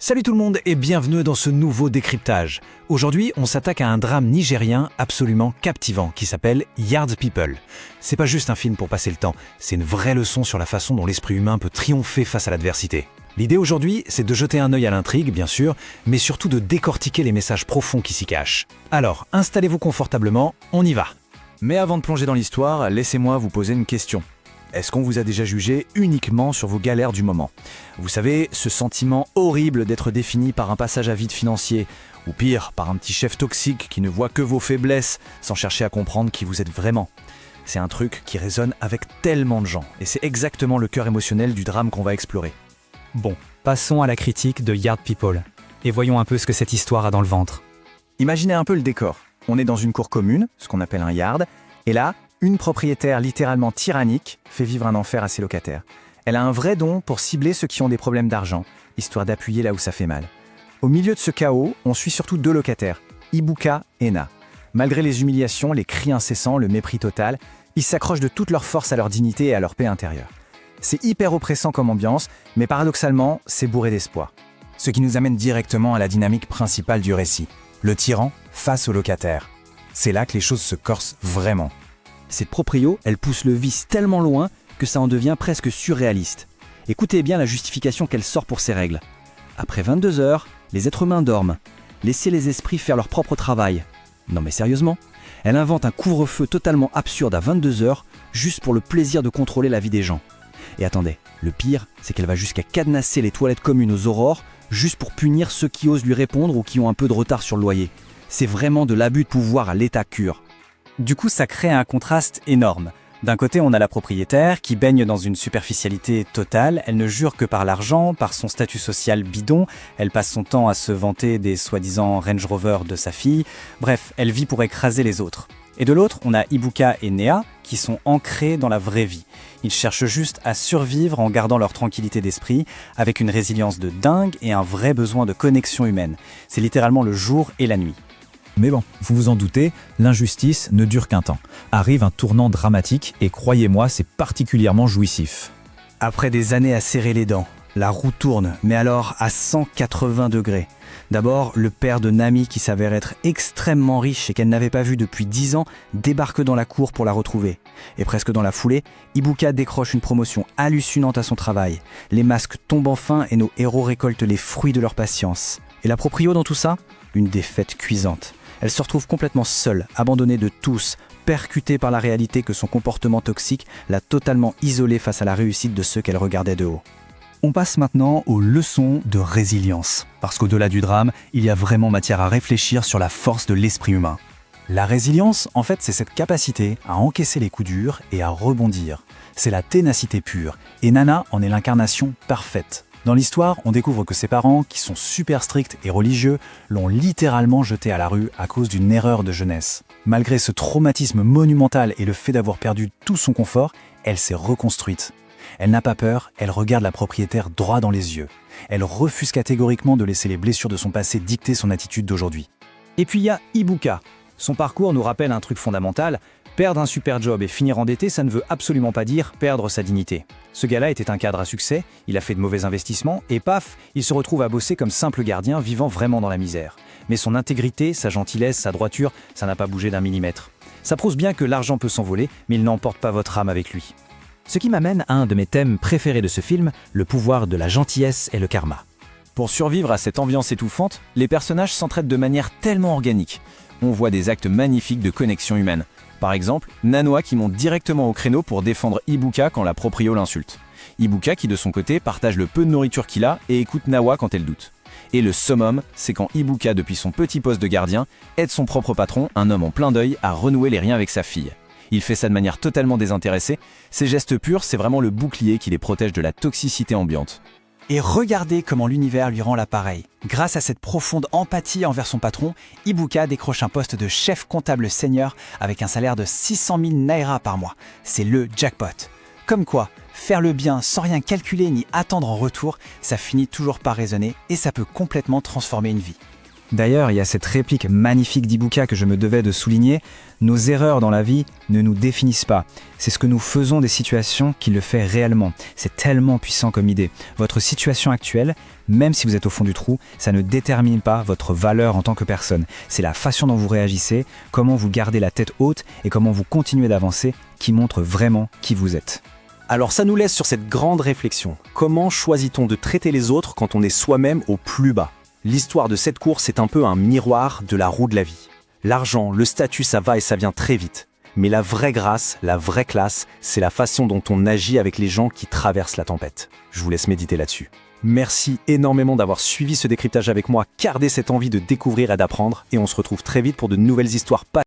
Salut tout le monde et bienvenue dans ce nouveau décryptage. Aujourd'hui, on s'attaque à un drame nigérien absolument captivant qui s'appelle Yard People. C'est pas juste un film pour passer le temps, c'est une vraie leçon sur la façon dont l'esprit humain peut triompher face à l'adversité. L'idée aujourd'hui, c'est de jeter un œil à l'intrigue, bien sûr, mais surtout de décortiquer les messages profonds qui s'y cachent. Alors, installez-vous confortablement, on y va. Mais avant de plonger dans l'histoire, laissez-moi vous poser une question. Est-ce qu'on vous a déjà jugé uniquement sur vos galères du moment? Vous savez, ce sentiment horrible d'être défini par un passage à vide financier, ou pire, par un petit chef toxique qui ne voit que vos faiblesses sans chercher à comprendre qui vous êtes vraiment. C'est un truc qui résonne avec tellement de gens, et c'est exactement le cœur émotionnel du drame qu'on va explorer. Bon, passons à la critique de Yard People, et voyons un peu ce que cette histoire a dans le ventre. Imaginez un peu le décor. On est dans une cour commune, ce qu'on appelle un yard, et là, une propriétaire littéralement tyrannique fait vivre un enfer à ses locataires. Elle a un vrai don pour cibler ceux qui ont des problèmes d'argent, histoire d'appuyer là où ça fait mal. Au milieu de ce chaos, on suit surtout deux locataires, Ibuka et Na. Malgré les humiliations, les cris incessants, le mépris total, ils s'accrochent de toute leur force à leur dignité et à leur paix intérieure. C'est hyper oppressant comme ambiance, mais paradoxalement, c'est bourré d'espoir. Ce qui nous amène directement à la dynamique principale du récit, le tyran face au locataire. C'est là que les choses se corsent vraiment. Cette proprio, elle pousse le vice tellement loin que ça en devient presque surréaliste. Écoutez bien la justification qu'elle sort pour ces règles. Après 22 heures, les êtres humains dorment. Laissez les esprits faire leur propre travail. Non mais sérieusement, elle invente un couvre-feu totalement absurde à 22 heures juste pour le plaisir de contrôler la vie des gens. Et attendez, le pire, c'est qu'elle va jusqu'à cadenasser les toilettes communes aux aurores juste pour punir ceux qui osent lui répondre ou qui ont un peu de retard sur le loyer. C'est vraiment de l'abus de pouvoir à l'état pur. Du coup, ça crée un contraste énorme. D'un côté, on a la propriétaire qui baigne dans une superficialité totale, elle ne jure que par l'argent, par son statut social bidon, elle passe son temps à se vanter des soi-disant Range Rover de sa fille, bref, elle vit pour écraser les autres. Et de l'autre, on a Ibuka et Nea qui sont ancrés dans la vraie vie. Ils cherchent juste à survivre en gardant leur tranquillité d'esprit, avec une résilience de dingue et un vrai besoin de connexion humaine. C'est littéralement le jour et la nuit. Mais bon, vous vous en doutez, l'injustice ne dure qu'un temps. Arrive un tournant dramatique et croyez-moi, c'est particulièrement jouissif. Après des années à serrer les dents, la roue tourne, mais alors à 180 degrés. D'abord, le père de Nami, qui s'avère être extrêmement riche et qu'elle n'avait pas vu depuis 10 ans, débarque dans la cour pour la retrouver. Et presque dans la foulée, Ibuka décroche une promotion hallucinante à son travail. Les masques tombent enfin et nos héros récoltent les fruits de leur patience. Et la proprio dans tout ça? Une défaite cuisante. Elle se retrouve complètement seule, abandonnée de tous, percutée par la réalité que son comportement toxique l'a totalement isolée face à la réussite de ceux qu'elle regardait de haut. On passe maintenant aux leçons de résilience, parce qu'au-delà du drame, il y a vraiment matière à réfléchir sur la force de l'esprit humain. La résilience, en fait, c'est cette capacité à encaisser les coups durs et à rebondir. C'est la ténacité pure, et Nana en est l'incarnation parfaite. Dans l'histoire, on découvre que ses parents, qui sont super stricts et religieux, l'ont littéralement jetée à la rue à cause d'une erreur de jeunesse. Malgré ce traumatisme monumental et le fait d'avoir perdu tout son confort, elle s'est reconstruite. Elle n'a pas peur, elle regarde la propriétaire droit dans les yeux. Elle refuse catégoriquement de laisser les blessures de son passé dicter son attitude d'aujourd'hui. Et puis il y a Ibuka. Son parcours nous rappelle un truc fondamental. Perdre un super job et finir endetté, ça ne veut absolument pas dire perdre sa dignité. Ce gars-là était un cadre à succès, il a fait de mauvais investissements, et paf, il se retrouve à bosser comme simple gardien vivant vraiment dans la misère. Mais son intégrité, sa gentillesse, sa droiture, ça n'a pas bougé d'un millimètre. Ça prouve bien que l'argent peut s'envoler, mais il n'emporte pas votre âme avec lui. Ce qui m'amène à un de mes thèmes préférés de ce film, le pouvoir de la gentillesse et le karma. Pour survivre à cette ambiance étouffante, les personnages s'entraident de manière tellement organique. On voit des actes magnifiques de connexion humaine. Par exemple, Nanoa qui monte directement au créneau pour défendre Ibuka quand la proprio l'insulte. Ibuka qui de son côté partage le peu de nourriture qu'il a et écoute Nawa quand elle doute. Et le summum, c'est quand Ibuka depuis son petit poste de gardien aide son propre patron, un homme en plein deuil, à renouer les liens avec sa fille. Il fait ça de manière totalement désintéressée, ses gestes purs, c'est vraiment le bouclier qui les protège de la toxicité ambiante. Et regardez comment l'univers lui rend l'appareil. Grâce à cette profonde empathie envers son patron, Ibuka décroche un poste de chef comptable senior avec un salaire de 600 000 naira par mois. C'est le jackpot. Comme quoi, faire le bien sans rien calculer ni attendre en retour, ça finit toujours par résonner et ça peut complètement transformer une vie. D'ailleurs, il y a cette réplique magnifique d'Ibuka que je me devais de souligner. Nos erreurs dans la vie ne nous définissent pas. C'est ce que nous faisons des situations qui le fait réellement. C'est tellement puissant comme idée. Votre situation actuelle, même si vous êtes au fond du trou, ça ne détermine pas votre valeur en tant que personne. C'est la façon dont vous réagissez, comment vous gardez la tête haute et comment vous continuez d'avancer qui montre vraiment qui vous êtes. Alors ça nous laisse sur cette grande réflexion. Comment choisit-on de traiter les autres quand on est soi-même au plus bas ? L'histoire de cette course est un peu un miroir de la roue de la vie. L'argent, le statut, ça va et ça vient très vite. Mais la vraie grâce, la vraie classe, c'est la façon dont on agit avec les gens qui traversent la tempête. Je vous laisse méditer là-dessus. Merci énormément d'avoir suivi ce décryptage avec moi. Gardez cette envie de découvrir et d'apprendre. Et on se retrouve très vite pour de nouvelles histoires